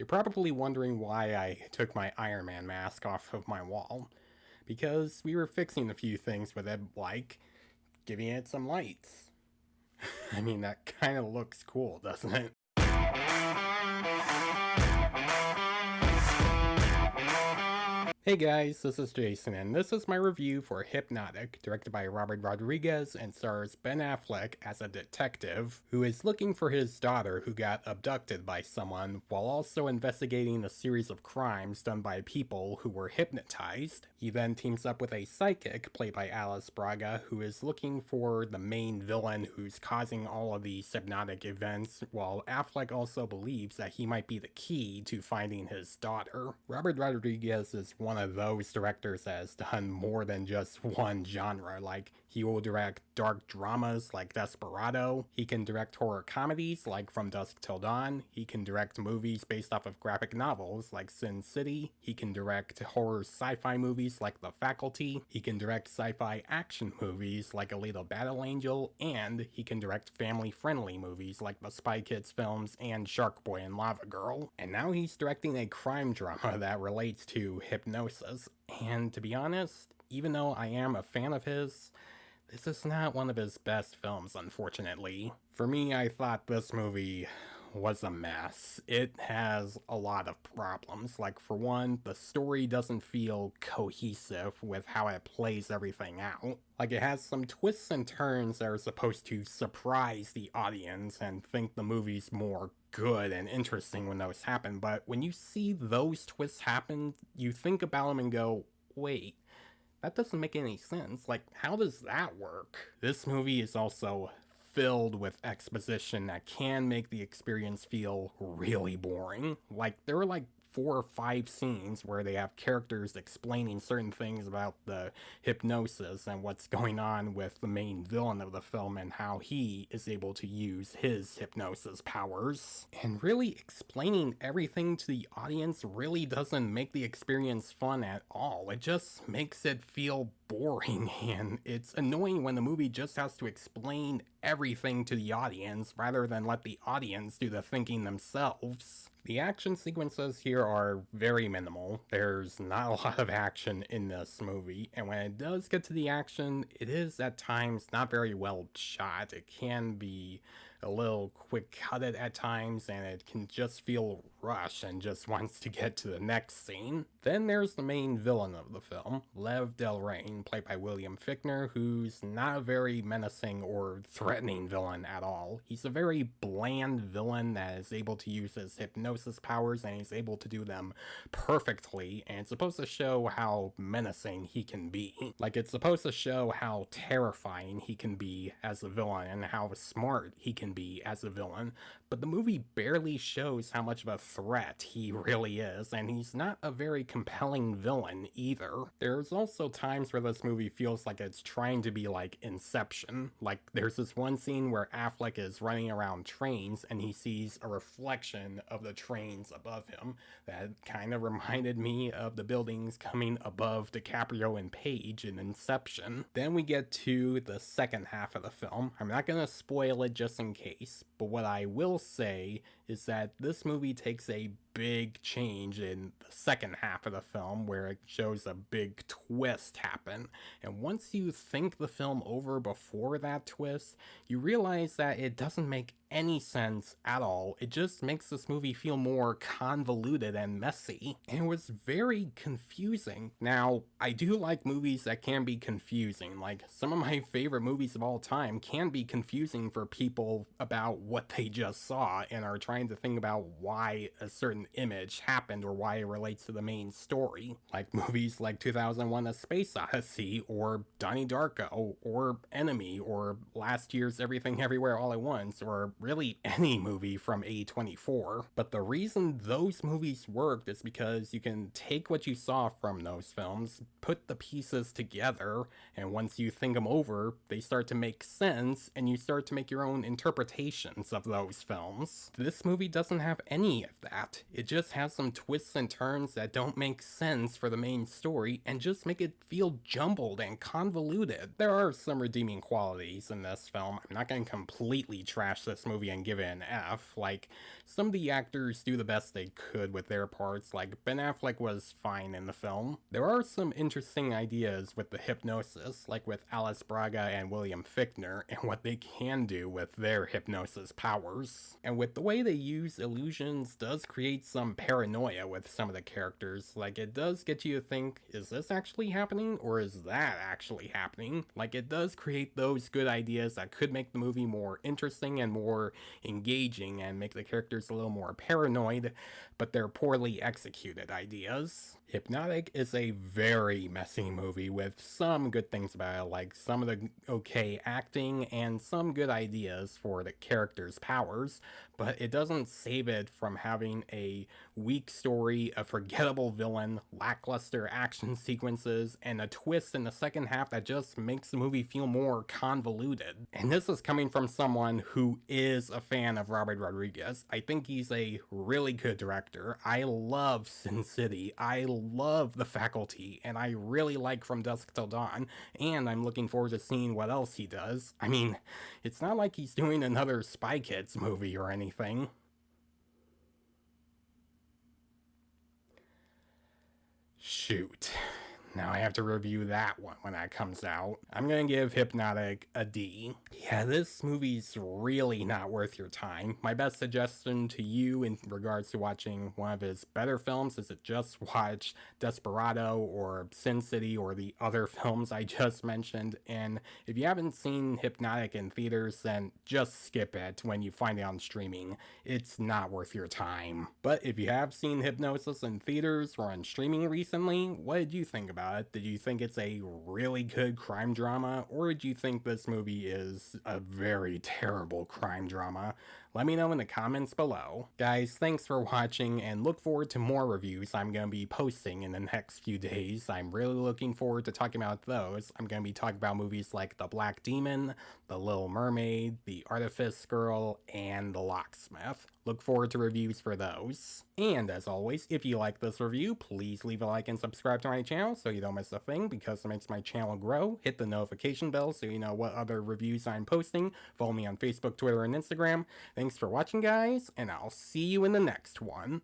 You're probably wondering why I took my Iron Man mask off of my wall. Because we were fixing a few things with it, like giving it some lights. I mean, that kind of looks cool, doesn't it? Hey guys, this is Jason, and this is my review for Hypnotic, directed by Robert Rodriguez and stars Ben Affleck as a detective who is looking for his daughter who got abducted by someone while also investigating a series of crimes done by people who were hypnotized. He then teams up with a psychic, played by Braga, who is looking for the main villain who's causing all of these hypnotic events, while Affleck also believes that he might be the key to finding his daughter. Robert Rodriguez is one of those directors that has done more than just one genre. Like, he will direct dark dramas like Desperado, he can direct horror comedies like From Dusk Till Dawn, he can direct movies based off of graphic novels like Sin City, he can direct horror sci-fi movies like The Faculty, he can direct sci-fi action movies like Alita Battle Angel, and he can direct family-friendly movies like the Spy Kids films and Shark Boy and Lava Girl. And now he's directing a crime drama that relates to hypnosis. And to be honest, even though I am a fan of his, this is not one of his best films, unfortunately. For me, I thought this movie was a mess. It has a lot of problems. Like, for one, the story doesn't feel cohesive with how it plays everything out. Like, it has some twists and turns that are supposed to surprise the audience and think the movie's more good and interesting when those happen, but when you see those twists happen, you think about them and go, wait, that doesn't make any sense. Like, how does that work? This movie is also filled with exposition that can make the experience feel really boring. Like, there are like 4 or 5 scenes where they have characters explaining certain things about the hypnosis and what's going on with the main villain of the film and how he is able to use his hypnosis powers. And really explaining everything to the audience really doesn't make the experience fun at all. It just makes it feel boring, and it's annoying when the movie just has to explain everything to the audience rather than let the audience do the thinking themselves. The action sequences here are very minimal. There's not a lot of action in this movie, and when it does get to the action, it is at times not very well shot. It can be a little quick-cutted at times, and it can just feel rushed and just wants to get to the next scene. Then there's the main villain of the film, Lev Del Rey, played by William Fichner, who's not a very menacing or threatening villain at all. He's a very bland villain that is able to use his hypnosis powers, and he's able to do them perfectly, and it's supposed to show how menacing he can be. Like, it's supposed to show how terrifying he can be as a villain and how smart he can be as a villain, but the movie barely shows how much of a threat he really is, and he's not a very compelling villain either. There's also times where this movie feels like it's trying to be like Inception. Like, there's this one scene where Affleck is running around trains and he sees a reflection of the trains above him that kind of reminded me of the buildings coming above DiCaprio and Page in Inception. Then we get to the second half of the film. I'm not gonna spoil it just in case, but what I will say is that this movie takes a big change in the second half of the film where it shows a big twist happen. And once you think the film over before that twist, you realize that it doesn't make any sense at all. It just makes this movie feel more convoluted and messy. And it was very confusing. Now, I do like movies that can be confusing. Like, some of my favorite movies of all time can be confusing for people about what they just saw and are trying to think about why a certain image happened or why it relates to the main story. Like movies like 2001: A Space Odyssey, or Donnie Darko, or Enemy, or last year's Everything Everywhere All at Once, or really any movie from A24. But the reason those movies worked is because you can take what you saw from those films, put the pieces together, and once you think them over, they start to make sense, and you start to make your own interpretations of those films. This movie doesn't have any of that. It just has some twists and turns that don't make sense for the main story, and just make it feel jumbled and convoluted. There are some redeeming qualities in this film. I'm not going to completely trash this movie movie and give it an F. Like, some of the actors do the best they could with their parts, like Ben Affleck was fine in the film. There are some interesting ideas with the hypnosis, like with Alice Braga and William Fichner, and what they can do with their hypnosis powers. And with the way they use illusions does create some paranoia with some of the characters. Like, it does get you to think, is this actually happening, or is that actually happening? Like, it does create those good ideas that could make the movie more interesting and more engaging and make the characters a little more paranoid, but they're poorly executed ideas. Hypnotic is a very messy movie with some good things about it, like some of the okay acting and some good ideas for the characters' powers, but it doesn't save it from having a weak story, a forgettable villain, lackluster action sequences, and a twist in the second half that just makes the movie feel more convoluted. And this is coming from someone who is a fan of Robert Rodriguez. I think he's a really good director. I love Sin City. I love The Faculty, and I really like From Dusk Till Dawn, and I'm looking forward to seeing what else he does. I mean, it's not like he's doing another Spy Kids movie or anything. Shoot. Now I have to review that one when that comes out. I'm gonna give Hypnotic a D. Yeah, this movie's really not worth your time. My best suggestion to you in regards to watching one of his better films is to just watch Desperado or Sin City or the other films I just mentioned. And if you haven't seen Hypnotic in theaters, then just skip it when you find it on streaming. It's not worth your time. But if you have seen Hypnosis in theaters or on streaming recently, what did you think about it? Did you think it's a really good crime drama, or did you think this movie is a very terrible crime drama? Let me know in the comments below. Guys, thanks for watching, and look forward to more reviews I'm going to be posting in the next few days. I'm really looking forward to talking about those. I'm going to be talking about movies like The Black Demon, The Little Mermaid, The Artifice Girl, and The Locksmith. Look forward to reviews for those. And as always, if you like this review, please leave a like and subscribe to my channel so you don't miss a thing, because it makes my channel grow. Hit the notification bell so you know what other reviews I'm posting. Follow me on Facebook, Twitter, and Instagram. Thanks for watching, guys, and I'll see you in the next one.